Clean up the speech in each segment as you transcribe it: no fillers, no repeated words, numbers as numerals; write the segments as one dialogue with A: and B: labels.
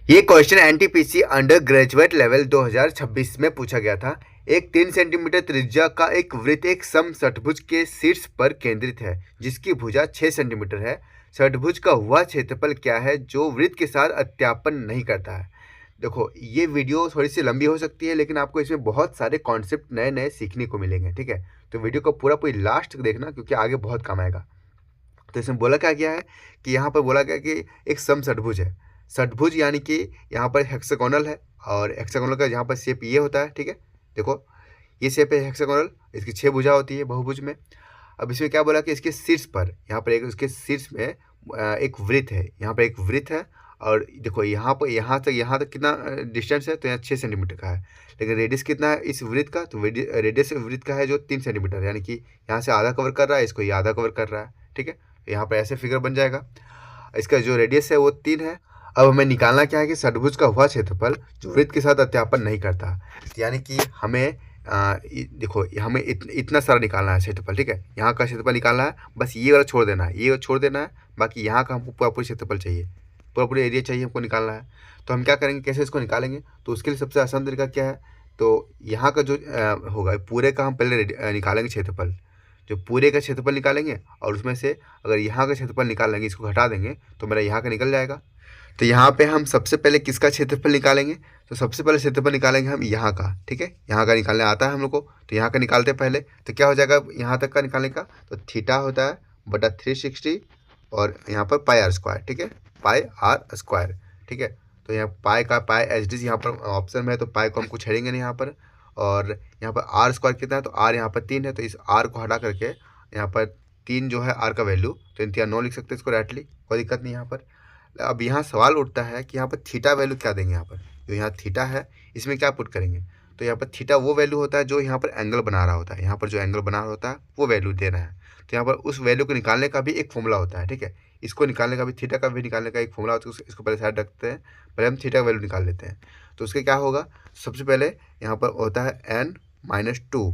A: ये question NTPC under graduate level 2026 में पूछा गया था। एक 3 सेंटीमीटर त्रिज्या का एक वृत्त एक समषट्भुज के शीर्ष पर केंद्रित है जिसकी भुजा 6 सेंटीमीटर है। षट्भुज का वह क्षेत्रफल क्या है जो वृत्त के साथ अत्यापन नहीं करता है। देखो, ये वीडियो थोड़ी सी लंबी हो सकती है लेकिन आपको इसमें बहुत सारे कॉन्सेप्ट नए नए सीखने को मिलेंगे। ठीक है, तो वीडियो को पूरा पूरी लास्ट तक देखना क्योंकि आगे बहुत काम आएगा। तो इसमें बोला क्या गया है कि यहाँ पर बोला गया कि एक समषट्भुज है। षट्भुज यानी कि यहाँ पर हेक्सागोनल है और हेक्सागोनल का यहाँ पर शेप ये होता है। ठीक है, देखो ये शेप है हेक्सागोनल, इसकी 6 भुजा होती है बहुभुज में। अब इसमें क्या बोला कि इसके शीर्ष पर, यहाँ पर एक उसके शीर्ष में एक वृत्त है। यहाँ पर एक वृत्त है और देखो यहाँ पर यहाँ तक कितना डिस्टेंस है, तो यहाँ 6 सेंटीमीटर का है। लेकिन रेडियस कितना है इस वृत्त का, तो रेडियस वृत्त का है जो 3 सेंटीमीटर, यानी कि यहाँ से आधा कवर कर रहा है, इसको ये आधा कवर कर रहा है। ठीक है, यहाँ पर ऐसे फिगर बन जाएगा। इसका जो रेडियस है वो 3 है। अब हमें निकालना क्या है कि षट्भुज का वह क्षेत्रफल जो वृत्त के साथ अत्यापन नहीं करता, यानी कि हमें देखो हमें इतना सारा निकालना है क्षेत्रफल। ठीक है, यहाँ का क्षेत्रफल निकालना है, बस ये वाला छोड़ देना है, ये छोड़ देना है। बाकी यहाँ का हमको पूरा पूरी क्षेत्रफल चाहिए, पूरा पूरी एरिया चाहिए हमको निकालना है। तो हम क्या करेंगे, कैसे इसको निकालेंगे, तो उसके लिए सबसे आसान तरीका क्या है, तो यहाँ का जो होगा पूरे का हम पहले निकालेंगे क्षेत्रफल। जो पूरे का क्षेत्रफल निकालेंगे और उसमें से अगर यहाँ का क्षेत्रफल निकाल लेंगे, इसको घटा देंगे तो मेरा यहाँ का निकल जाएगा। तो यहाँ पे हम सबसे पहले किसका क्षेत्रफल निकालेंगे, तो सबसे पहले क्षेत्रफल निकालेंगे हम यहाँ का। ठीक है, यहाँ का निकालने आता है हम लोग को, तो यहाँ का निकालते हैं पहले। तो क्या हो जाएगा यहाँ तक का निकालने का, तो थीटा होता है बटा 360 और यहाँ पर पाई आर स्क्वायर। ठीक है, पाई आर स्क्वायर। ठीक है, तो यहाँ पाई का पाई एच डी यहाँ पर ऑप्शन में है, तो पाई को हमको छेड़ेंगे नहीं यहाँ पर। और यहाँ पर आर स्क्वायर कितना है, तो आर यहाँ पर 3 है, तो इस आर को हटा करके यहाँ पर 3 जो है आर का वैल्यू, तो 9 लिख सकते हैं इसको डायरेक्टली, कोई दिक्कत नहीं यहाँ पर। अब यहाँ सवाल उठता है कि यहाँ पर थीटा वैल्यू क्या देंगे। यहाँ पर जो यहाँ थीटा है इसमें क्या पुट करेंगे, तो यहाँ पर थीटा वो वैल्यू होता है जो यहाँ पर एंगल बना रहा होता है। यहाँ पर जो एंगल बना रहा होता है वो वैल्यू देना है। तो यहाँ पर उस वैल्यू को निकालने का भी एक फॉर्मूला होता है। ठीक है, इसको निकालने का भी, थीटा का भी निकालने का एक फॉर्मूला होता है। इसको पहले साइड रखते हैं, पहले हम थीटा का वैल्यू निकाल लेते हैं। तो उसके क्या होगा, सबसे पहले यहाँ पर होता है n-2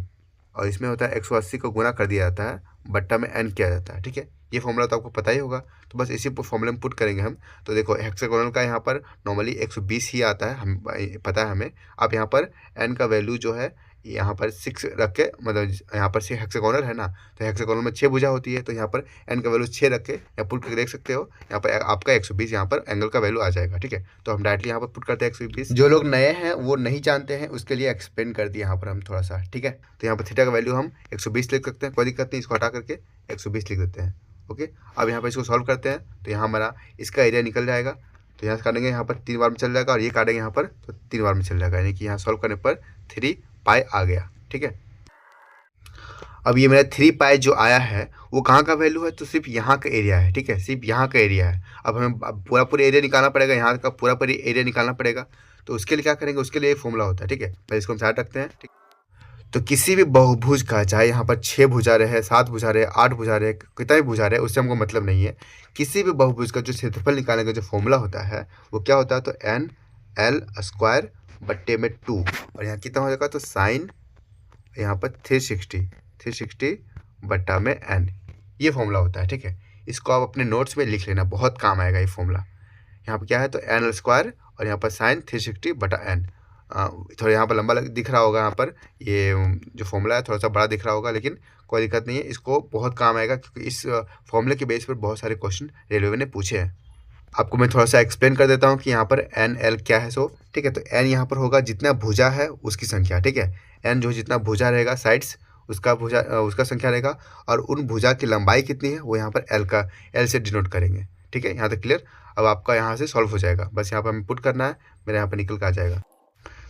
A: और इसमें होता है 180 को गुना कर दिया जाता है, बट्टा में n किया जाता है। ठीक है, ये फॉर्मूला तो आपको पता ही होगा, तो बस इसी फॉर्मूले में पुट करेंगे हम। तो देखो हेक्सागोनल का यहाँ पर नॉर्मली 120 ही आता है, हम पता है हमें। अब यहाँ पर n का वैल्यू जो है यहाँ पर 6 रख के, मतलब यहाँ पर से हेक्सागोनल है ना, तो हेक्सागोनल में 6 भुजा होती है, तो यहाँ पर n का वैल्यू 6 रख के यहाँ पुट करके देख सकते हो। यहाँ पर आपका 120 यहाँ पर एंगल का वैल्यू आ जाएगा। ठीक है, तो हम डायरेक्टली यहाँ पर पुट करते हैं 120। जो लोग नए हैं वो नहीं जानते हैं, उसके लिए एक्सप्लेन कर दिया यहाँ पर हम थोड़ा सा। ठीक है, तो यहाँ पर थीटा का वैल्यू हम 120 लिख सकते हैं, कोई दिक्कत नहीं, इसको हटा करके 120 लिख देते हैं। ओके, अब यहाँ पर इसको सॉल्व करते हैं, तो यहाँ हमारा इसका एरिया निकल जाएगा। तो यहाँ से काटेंगे, यहाँ पर 3 बार में चल जाएगा, और ये काटेंगे यहाँ पर तो 3 बार में चल जाएगा, यानी कि यहाँ सॉल्व करने पर 3 पाई आ गया। ठीक है, अब ये मेरा 3 पाई जो आया है वो कहाँ का वैल्यू है, तो सिर्फ यहाँ का एरिया है। ठीक है, सिर्फ यहाँ का एरिया है। अब हमें पूरा पूरा एरिया निकालना पड़ेगा, यहाँ का पूरा पूरा एरिया निकालना पड़ेगा। तो उसके लिए क्या करेंगे, उसके लिए एक फॉर्मूला होता है। ठीक है, पहले इसको हम साइड रखते हैं। ठीक, तो किसी भी बहुभुज का, चाहे यहाँ पर 6 भुजा रहे, 7 भुजा रहे, 8 भुजा रहे, कितना भी भुजा रहे, उससे हमको मतलब नहीं है। किसी भी बहुभुज का जो क्षेत्रफल निकालने का जो फॉर्मूला होता है वो क्या होता है, तो n l स्क्वायर बट्टे में 2, और यहाँ कितना हो जाएगा, तो साइन यहाँ पर 360 बट्टा में n, ये फॉर्मूला होता है। ठीक है, इसको आप अपने नोट्स में लिख लेना, बहुत काम आएगा ये फॉर्मूला। यहाँ पर क्या है, तो n स्क्वायर और यहाँ पर साइन 360 बटा n। थोड़ा यहाँ पर लंबा दिख रहा होगा, यहाँ पर ये जो फॉर्मूला है थोड़ा सा बड़ा दिख रहा होगा, लेकिन कोई दिक्कत नहीं है, इसको बहुत काम आएगा क्योंकि इस फॉर्मूले के बेस पर बहुत सारे क्वेश्चन रेलवे ने पूछे हैं। आपको मैं थोड़ा सा एक्सप्लेन कर देता हूँ कि यहाँ पर एन एल क्या है। सो ठीक है, तो एन यहाँ पर होगा जितना भुजा है उसकी संख्या। ठीक है, एन जो जितना भुजा रहेगा साइड्स, उसका संख्या रहेगा, और उन भुजा की लंबाई कितनी है वो यहाँ पर एल से डिनोट करेंगे। ठीक है, यहाँ तक क्लियर। अब आपका यहाँ से सॉल्व हो जाएगा, बस यहाँ पर हमें पुट करना है, मेरे यहाँ पर निकल कर आ जाएगा।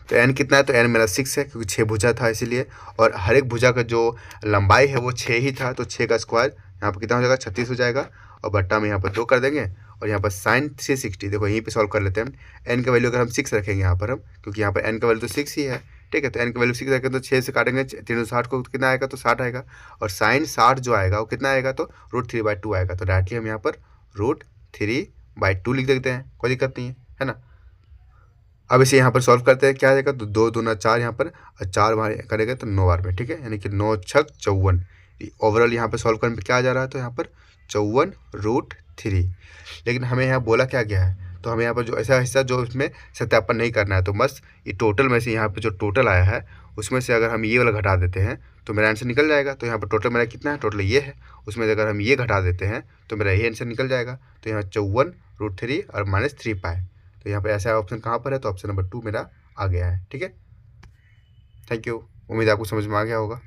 A: तो n कितना है, तो n मेरा 6 है क्योंकि 6 भुजा था इसीलिए, और हर एक भुजा का जो लंबाई है वो 6 ही था, तो 6 का स्क्वायर यहाँ पर कितना हो जाएगा, 36 हो जाएगा, और बट्टा में यहाँ पर 2 कर देंगे, और यहाँ पर साइन 360। देखो यहीं पे सॉल्व कर लेते हैं। n का वैल्यू अगर हम 6 रखेंगे यहाँ पर हम, क्योंकि यहाँ पर n का वैल्यू तो 6 ही है। ठीक है, तो n का वैल्यू 6 रखेंगे तो 6 से काटेंगे 360 को कितना आएगा, तो 60 आएगा, और साइन 60 जो आएगा वो कितना आएगा, तो √3/2 आएगा। तो डायरेक्टली हम यहाँ पर √3/2 लिख देते हैं, कोई दिक्कत नहीं है ना। अब इसे यहाँ पर सॉल्व करते हैं, क्या आएगा, तो 2 दूना 4 यहाँ पर, और 4 बार करेंगे तो 9 बार में। ठीक है, यानी कि 9 छक 54। ओवरऑल यहाँ पर सॉल्व करने पर क्या आ जा रहा है, तो यहाँ पर 54√3। लेकिन हमें यहाँ बोला क्या गया है, तो हमें यहाँ पर जो ऐसा हिस्सा जो इसमें सत्यापन नहीं करना है, तो बस ये टोटल में से यहाँ पे जो टोटल आया है उसमें से अगर हम ये वाला घटा देते हैं तो मेरा आंसर निकल जाएगा। तो यहाँ पर टोटल मेरा कितना है, टोटल ये है, उसमें से अगर हम ये घटा देते हैं तो मेरा ये आंसर निकल जाएगा। तो यहाँ 54√3 और -3 पाए। तो यहाँ पर ऐसा ऑप्शन कहाँ पर है, तो ऑप्शन नंबर 2 मेरा आ गया है। ठीक है, थैंक यू। उम्मीद आपको समझ में आ गया होगा।